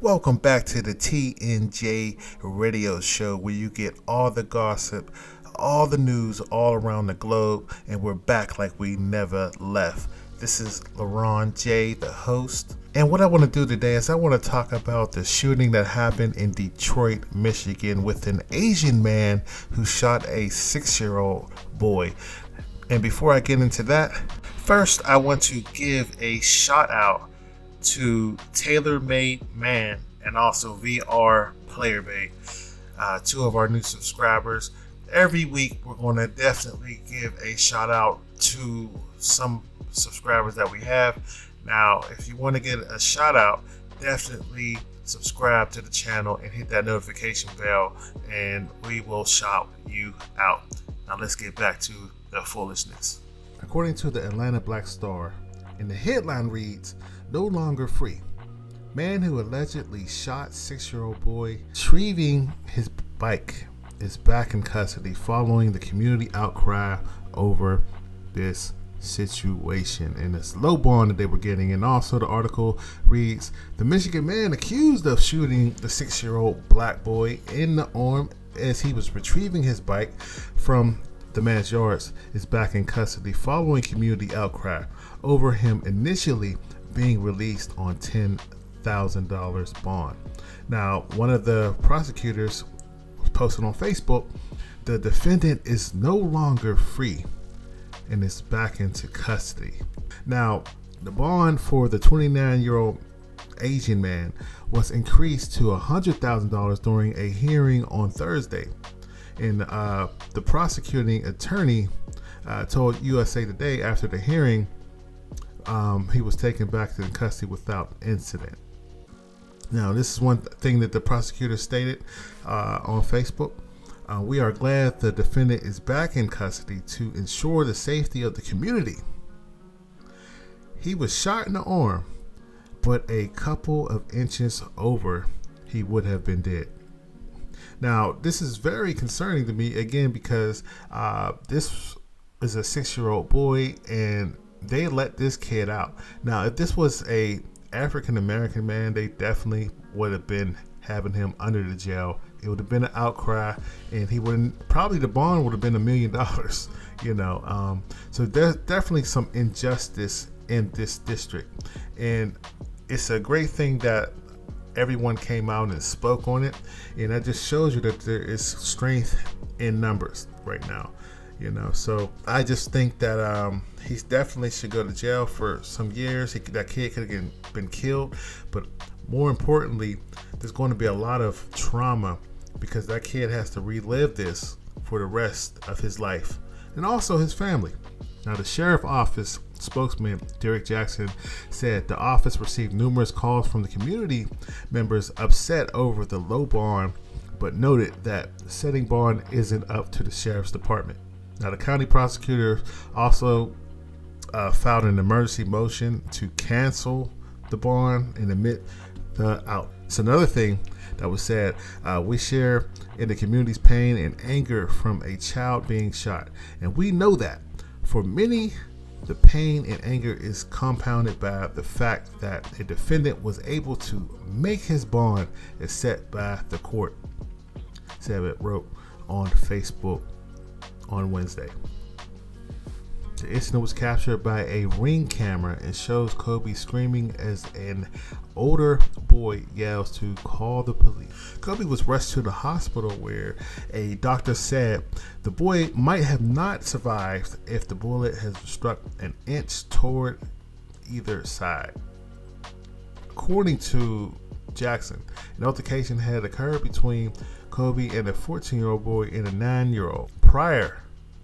Welcome back to the TNJ Radio Show, where you get all the gossip, all the news all around the globe, and we're back like we never left. This is LaRon J, the host. And what I want to do today is I want to talk about the shooting that happened in Detroit, Michigan with an Asian man who shot a 6-year-old boy. And before I get into that, first I want to give a shout out to Tailor Made Man and also VR Player Bay, two of our new subscribers. Every week we're going to definitely give a shout out to some subscribers that we have. Now, if you want to get a shout out, definitely subscribe to the channel and hit that notification bell, and we will shout you out. Now let's get back to the foolishness. According to the Atlanta Black Star, and the headline reads, "No longer free. Man who allegedly shot 6-year-old boy retrieving his bike is back in custody following the community outcry over this situation," and this low bond that they were getting. And also the article reads, "The Michigan man accused of shooting the 6-year-old black boy in the arm as he was retrieving his bike from the man's yards is back in custody following community outcry over him initially being released on $10,000 bond." Now, one of the prosecutors posted on Facebook, "The defendant is no longer free and is back into custody." Now, the bond for the 29-year-old Asian man was increased to $100,000 during a hearing on Thursday. And the prosecuting attorney told USA Today after the hearing he was taken back to custody without incident. Now, this is one thing that the prosecutor stated on Facebook. "We are glad the defendant is back in custody to ensure the safety of the community. He was shot in the arm, but a couple of inches over, he would have been dead." Now, this is very concerning to me, again, because this is a 6-year-old boy, and they let this kid out. Now, if this was a African-American man, they definitely would have been having him under the jail. It would have been an outcry, and he wouldn't, probably the bond would have been $1 million, so there's definitely some injustice in this district, and it's a great thing that everyone came out and spoke on it, and that just shows you that there is strength in numbers right now. So I just think that he definitely should go to jail for some years. That kid could have been killed, but more importantly, there's going to be a lot of trauma because that kid has to relive this for the rest of his life, and also his family. Now, the sheriff office spokesman Derrick Jackson said the office received numerous calls from the community members upset over the low bond, but noted that setting bond isn't up to the sheriff's department. Now, the county prosecutor also filed an emergency motion to cancel the bond and admit the out. It's another thing that was said. "We share in the community's pain and anger from a child being shot, and we know that for many, the pain and anger is compounded by the fact that a defendant was able to make his bond as set by the court," Savit wrote on Facebook on Wednesday. The incident was captured by a Ring camera and shows Kobe screaming as an older boy yells to call the police. Kobe was rushed to the hospital where a doctor said the boy might have not survived if the bullet had struck an inch toward either side. According to Jackson, an altercation had occurred between Kobe and a 14-year-old boy and a 9-year-old prior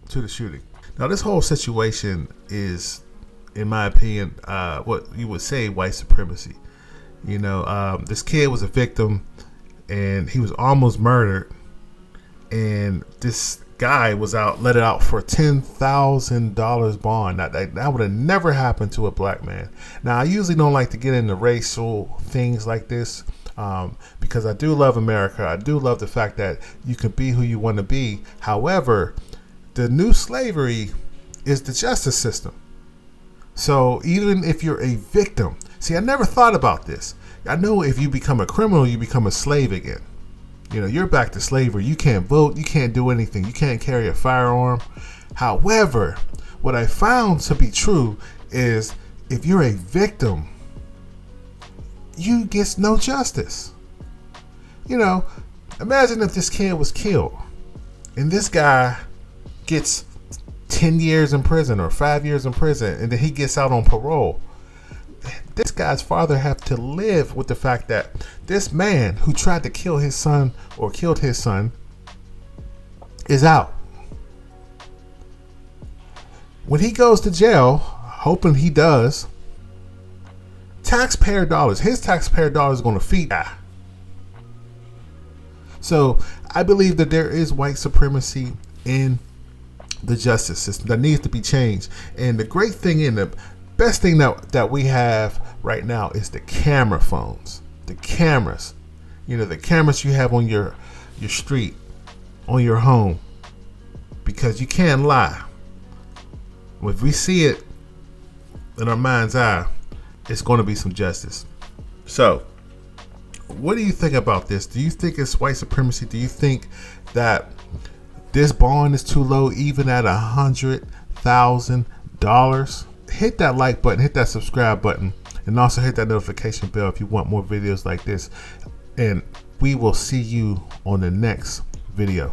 to the shooting. Now, this whole situation is, in my opinion, what you would say white supremacy. This kid was a victim, and he was almost murdered, and this guy was let it out for $10,000 bond. Now, that would have never happened to a black man. Now, I usually don't like to get into racial things like this, because I do love America. I do love the fact that you can be who you want to be. However, the new slavery is the justice system. So even if you're a victim, see, I never thought about this. I know if you become a criminal, you become a slave again. You know, you're back to slavery. You can't vote. You can't do anything. You can't carry a firearm. However, what I found to be true is if you're a victim, you get no justice. You know, imagine if this kid was killed and this guy gets 10 years in prison or 5 years in prison and then he gets out on parole. This guy's father have to live with the fact that this man who tried to kill his son or killed his son is out. When he goes to jail, hoping he does, taxpayer dollars, his taxpayer dollars is going to feed that. So I believe that there is white supremacy in the justice system that needs to be changed. And the great thing and the best thing that we have right now is the camera phones, the cameras. You know, the cameras you have on your street, on your home, because you can't lie. If we see it in our mind's eye, it's going to be some justice. So, what do you think about this? Do you think it's white supremacy? Do you think that this bond is too low, even at $100,000? Hit that like button, hit that subscribe button, and also hit that notification bell if you want more videos like this. And we will see you on the next video.